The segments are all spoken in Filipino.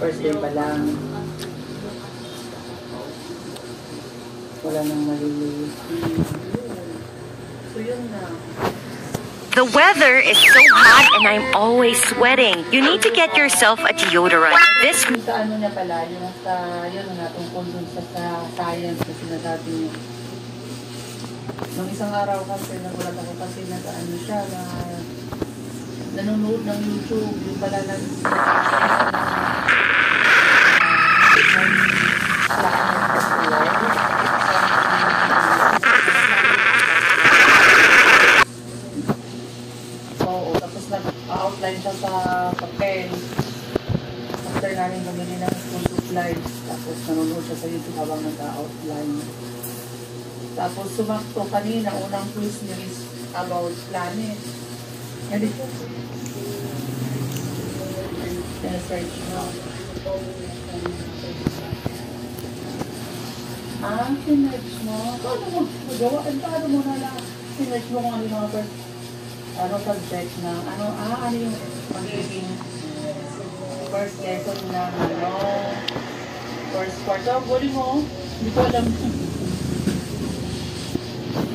First day pa lang. Wala nang maliliit. So yun na. The weather is so hot and I'm always sweating. You need to get yourself a deodorant. This Sa ano niya pala, yung sa, yun na tungkol dun sa science na sinasabi niya. Nung isang araw kasi, nagulat ako kasi ano siya, na nanonood ng YouTube, yung pala ng outline siya sa papel. After namin bumili ng school supplies, tapos nanonood siya sa YouTube habang nag-outline. Tapos sumakto kanina, unang quiz niya is about planet. Hindi ko. Search mo. Sinerch mo? Paano mo magawa? Paano mo na lang? Sinerch mo kung ano yung mga subject na, ano yung magiging first lesson na, first part. So, buli mo, hindi ko alam.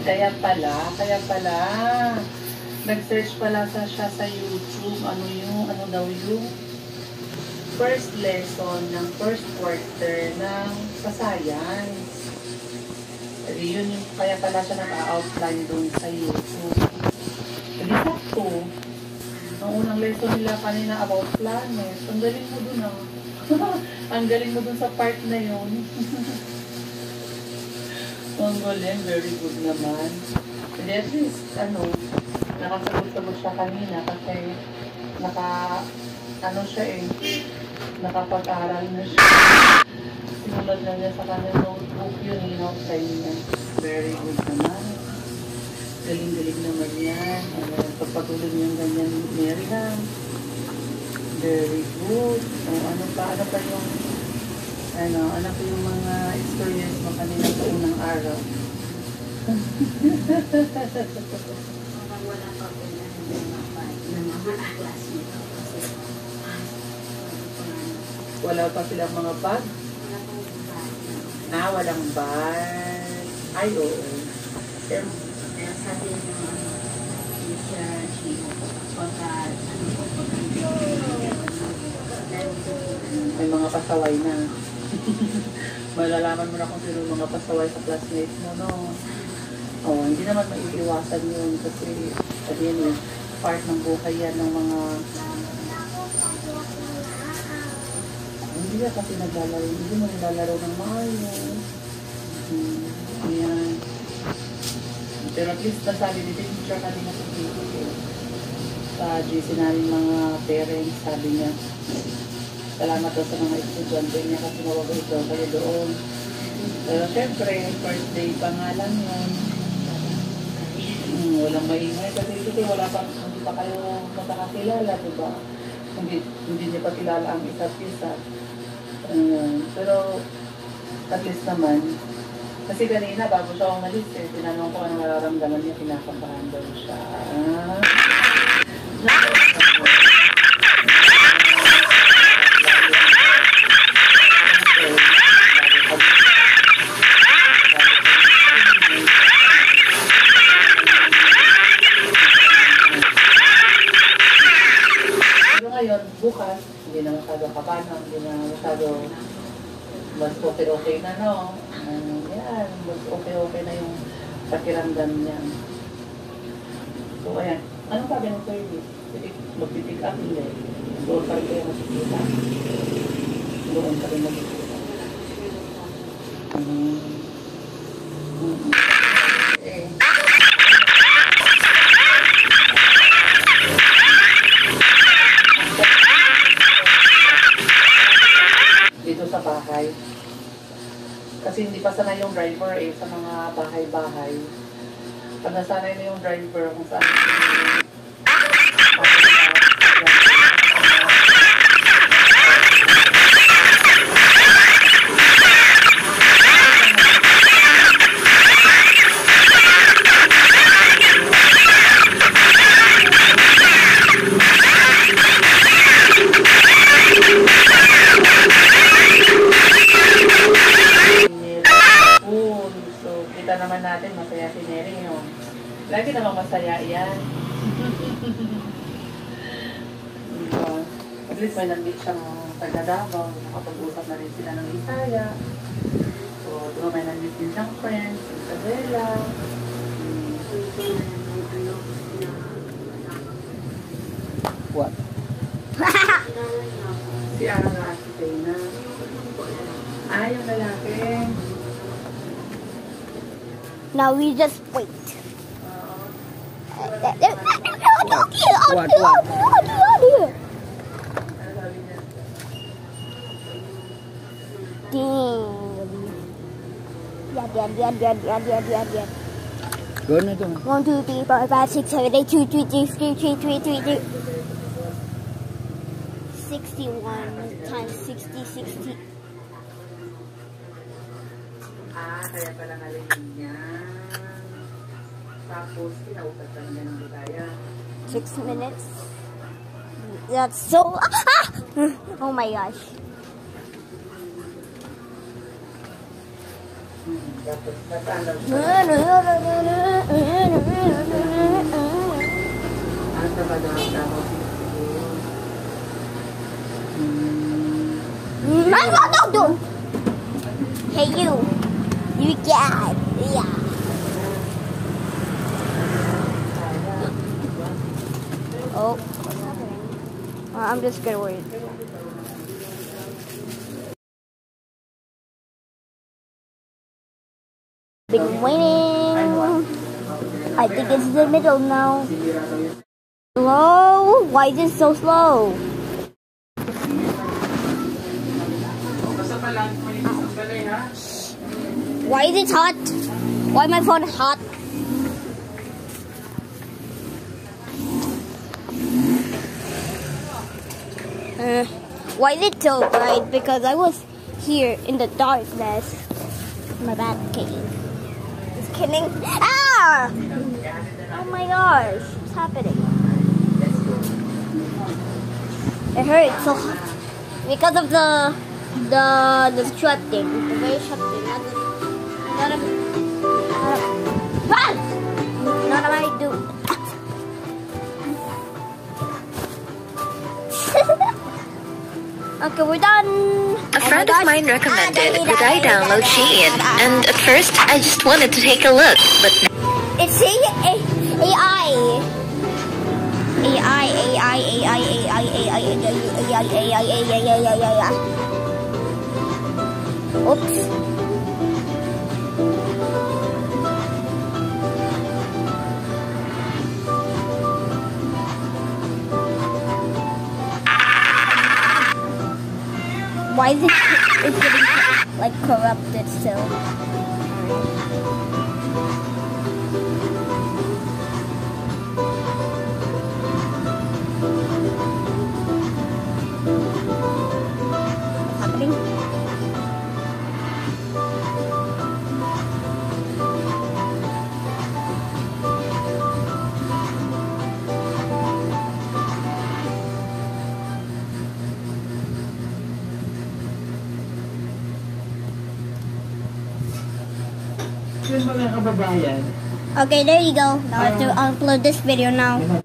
Kaya pala, nag-search pala siya sa YouTube, ano daw yung first lesson ng first quarter ng science. Yun yung, kaya pala siya naka-outline doon sa YouTube. Sakto. Ang unang lesson nila kanina about planet. Ang galing mo dun Ang galing mo dun sa part na yun. Ang galing. Very good naman. And at least, nakasagot-sagot siya kanina kasi nakapag-aral na siya. Sinulat na niya sa kanyang notebook yun. In-outline niya. Very good naman. Galing-galing naman yan. Pagpatuloy niyang ganyan, Mary lang. Very good. Ano pa yung mga experience mo kanina sa unang araw? Wala pa po ng mga classmates. Wala pa silang mga bag? Walang bag. Ay, oo. Sabi niyo, may mga pasaway na. Malalaman mo na kung sino mga pasaway sa classmates mo, no? Hindi naman maiiwasan yun kasi sabihin part ng buhay yan ng mga hindi na kasi hindi mo naglalaro ng maayos. Ayan. Pero at least nasabi ni teacher kanina sa GC namin mga parents, sabi niya salamat daw sa mga estudyante niya kasi mawagay daw kayo doon. Pero syempre, first day pa nga lang yun. Walang maingay kasi wala pa, hindi pa kayo magkakakilala, diba? Hindi niya pa kilala ang isa't isa. Pero at least naman, kasi kanina, bago siya umalis, tinanong ko anong nararamdaman niya, kinakabahan daw siya. Pero ngayon, bukas, hindi na masyado kabanang, hindi na masyado mas okay na, no? Yan, mas okay na yung pakiramdam niya. So, ayan. Anong sabi ng service? Mag-pick up, hindi. Doon pa rin kayo makikita. Doon pa rin makikita. Dito sa bahay. Kasi hindi pa sanay yung driver sa mga bahay-bahay. Pag nasanay na yung driver kung saan naman natin, masaya si Neri yun. Lagi namang masaya yan. Diba? At least may nag-meet siyang taga Davao. Nakapag-usap na rin sila ng Isaya. So, diba may nag-meet din siyang friends, Isabela. What? Si Ara nga, si Dana. Ah, yung lalaki. Now we just wait. What? Go na ito. 1, 2, 3, 4, 5, 6, 7, 8, 2, 3, 3, 3, 3, 3, 3. 61 times 60, 60. Ah, kaya pala nalingin niya. Tapos, kinaupat ka niya ng bigaya. 6 minutes. That's so... Ah! Oh my gosh. Tapos, nasaan daw siya? Ang sabad ang tapos. No. Hey you. You got. Yeah. Oh. What's happening? I'm just gonna wait. Been waiting. I think it's the middle now. Slow? Why is it so slow? Why is it hot? Why my phone hot? Why is it so bright? Because I was here in the darkness. My bad cave. Just kidding. Ah! Oh my gosh. What's happening? It hurts so hot. Because of the strap thing. The very strap thing. Not what I do. Okay, we're done. A friend of mine recommended that I download Shein, and at first I just wanted to take a look, but it's AI. Oops. Why is it's getting like corrupted still? What's happening? Yun mga kababayan. Okay, there you go. Now I have to upload this video now.